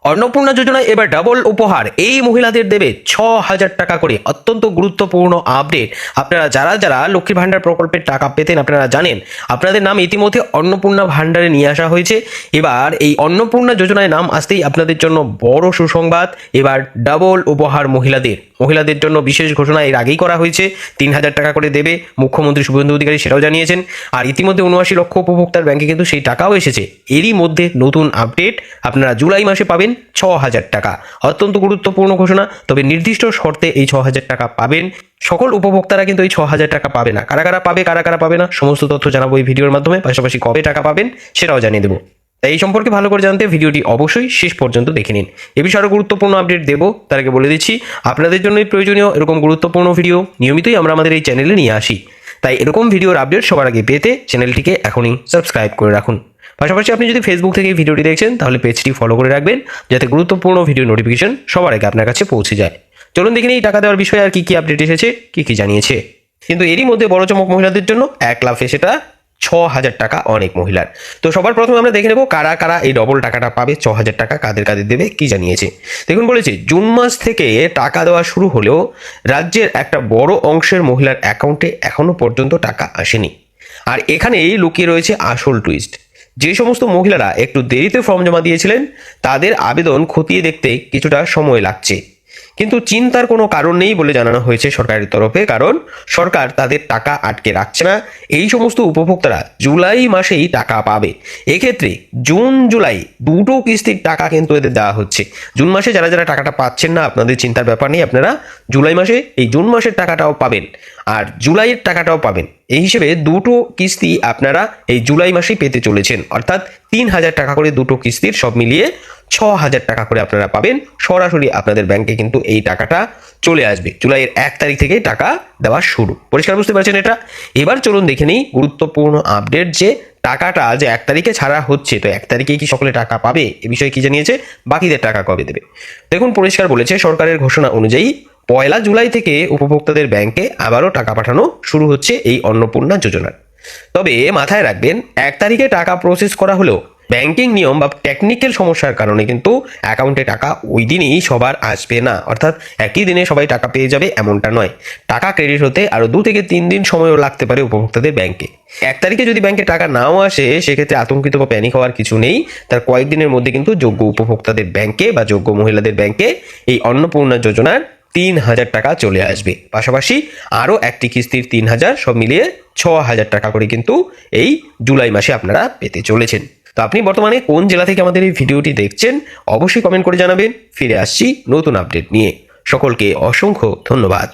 অন্নপূর্ণা যোজনায় এবার ডাবল উপহার, এই মহিলাদের দেবে 6,000 টাকা করে। অত্যন্ত গুরুত্বপূর্ণ আপডেট। আপনারা যারা যারা লক্ষ্মীর ভান্ডার প্রকল্পের টাকা পেতেন আপনারা জানেন, আপনাদের নাম ইতিমধ্যে অন্নপূর্ণা ভান্ডারে নিয়ে আসা হয়েছে। এবার এই অন্নপূর্ণা যোজনায় নাম আসতেই আপনাদের জন্য বড় সুসংবাদ, এবার ডাবল উপহার মহিলাদের জন্য বিশেষ ঘোষণা এর আগেই করা হয়েছে। 3,000 টাকা করে দেবে মুখ্যমন্ত্রী শুভেন্দু অধিকারী, সেটাও জানিয়েছেন। আর ইতিমধ্যে 79 লক্ষ উপভোক্তার ব্যাংকে কিন্তু সেই টাকাও এসেছে। এরই মধ্যে নতুন আপডেট, আপনারা জুলাই মাসে পাবেন 6,000 টাকা। অত্যন্ত গুরুত্বপূর্ণ ঘোষণা, তবে নির্দিষ্ট শর্তে এই 6,000 টাকা পাবেন। সকল উপভোক্তারা কিন্তু এই 6,000 টাকা পাবে না। কারা কারা পাবে না সমস্ত তথ্য জানাবো এই ভিডিওর মাধ্যমে, পাশাপাশি কবে টাকা পাবেন সেটাও জানিয়ে দেবো। তাই এই সম্পর্কে ভালো করে জানতে ভিডিওটি অবশ্যই শেষ পর্যন্ত দেখে নিন। এ বিষয়ে আরও গুরুত্বপূর্ণ আপডেট দেবো, তার আগে বলে দিচ্ছি আপনাদের জন্যই প্রয়োজনীয় এরকম গুরুত্বপূর্ণ ভিডিও নিয়মিতই আমরা আমাদের এই চ্যানেলে নিয়ে আসি। তাই এরকম ভিডিওর আপডেট সবার আগে পেতে চ্যানেলটিকে এখনই সাবস্ক্রাইব করে রাখুন। পাশাপাশি আপনি যদি ফেসবুক থেকে ভিডিওটি দেখছেন তাহলে পেজটি ফলো করে রাখবেন, যাতে গুরুত্বপূর্ণ ভিডিও নোটিফিকেশন সবার আগে আপনার কাছে পৌঁছে যায়। চলুন দেখে নিই টাকা দেওয়ার বিষয়ে আর কি আপডেট এসেছে, কি জানিয়েছে। কিন্তু এরই মধ্যে বড় চমক মহিলাদের জন্য, 1 লাফে সেটা 6,000 টাকা অনেক মহিলার। তো সবার প্রথমে আমরা দেখে নেব কারা এই ডবল টাকাটা পাবে। 6,000 টাকা কাদের দেবে কি জানিয়েছে দেখুন। বলেছে জুন মাস থেকে টাকা দেওয়া শুরু হলেও রাজ্যের একটা বড় অংশের মহিলার অ্যাকাউন্টে এখনো পর্যন্ত টাকা আসেনি। আর এখানেই লুকিয়ে রয়েছে আসল টুইস্ট। যে সমস্ত মহিলারা একটু দেরিতে ফর্ম জমা দিয়েছিলেন তাদের আবেদন খতিয়ে দেখতে কিছুটা সময় লাগছে, কিন্তু চিন্তার কোনো কারণ নেই বলে জানানো হয়েছে সরকারের তরফে, কারণ সরকার তাদের টাকা আটকে রাখছে না। এই সমস্ত উপভোক্তারা জুলাই মাসেই টাকা পাবে। এক্ষেত্রে জুন জুলাই দুটো কিস্তির টাকা কিন্তু এদের দেওয়া হচ্ছে। জুন মাসে যারা যারা টাকাটা পাচ্ছেন না আপনাদের চিন্তার ব্যাপার নেই, আপনারা জুলাই মাসে এই জুন মাসের টাকাটাও পাবেন আর জুলাইয়ের টাকাটাও পাবেন। এই হিসেবে দুটো কিস্তি আপনারা এই জুলাই মাসেই পেতে চলেছেন, অর্থাৎ 3,000 টাকা করে দুটো কিস্তির, সব মিলিয়ে 6,000 টাকা করে আপনারা পাবেন। সরাসরি আপনাদের ব্যাংকে কিন্তু এই টাকাটা চলে আসবে। জুলাইয়ের 1 তারিখ থেকে টাকা দেওয়া শুরু। পরিষ্কার বুঝতে পারছেন এটা? এবার চলুন দেখে নিই গুরুত্বপূর্ণ আপডেট, যে টাকাটা যে 1 তারিখে ছাড়া হচ্ছে, তো 1 তারিখে কি সকলে টাকা পাবে এ বিষয়ে কি জানিয়েছে, বাকিদের টাকা কবে দেবে। দেখুন পরিষ্কার বলেছে সরকারের ঘোষণা অনুযায়ী 1 জুলাই থেকে উপভোক্তাদের ব্যাংকে আবারও টাকা পাঠানো শুরু হচ্ছে এই অন্নপূর্ণা যোজনার। তবে মাথায় রাখবেন 1 তারিখে টাকা প্রসেস করা হলেও ব্যাংকিং নিয়ম বা টেকনিক্যাল সমস্যার কারণে কিন্তু অ্যাকাউন্টে টাকা ওই দিনই সবার আসবে না, অর্থাৎ একই দিনে সবাই টাকা পেয়ে যাবে এমনটা নয়। টাকা ক্রেডিট হতে আরও 2 থেকে 3 দিন সময়ও লাগতে পারে উপভোক্তাদের ব্যাংকে। 1 তারিখে যদি ব্যাংকে টাকা নাও আসে সেক্ষেত্রে আতঙ্কিত বা প্যানিক হওয়ার কিছু নেই। তার কয়েকদিনের মধ্যে কিন্তু যোগ্য উপভোক্তাদের ব্যাংকে বা যোগ্য মহিলাদের ব্যাংকে এই অন্নপূর্ণা যোজনার 3,000 টাকা চলে আসবে। পাশাপাশি আরও একটি কিস্তির 3,000, সব মিলিয়ে 6,000 টাকা করে কিন্তু এই জুলাই মাসে আপনারা পেতে চলেছেন। তো আপনি বর্তমানে কোন জেলা থেকে আমাদের এই ভিডিওটি দেখছেন অবশ্যই কমেন্ট করে জানাবেন। ফিরে আসছি নতুন আপডেট নিয়ে। সকলকে অসংখ্য ধন্যবাদ।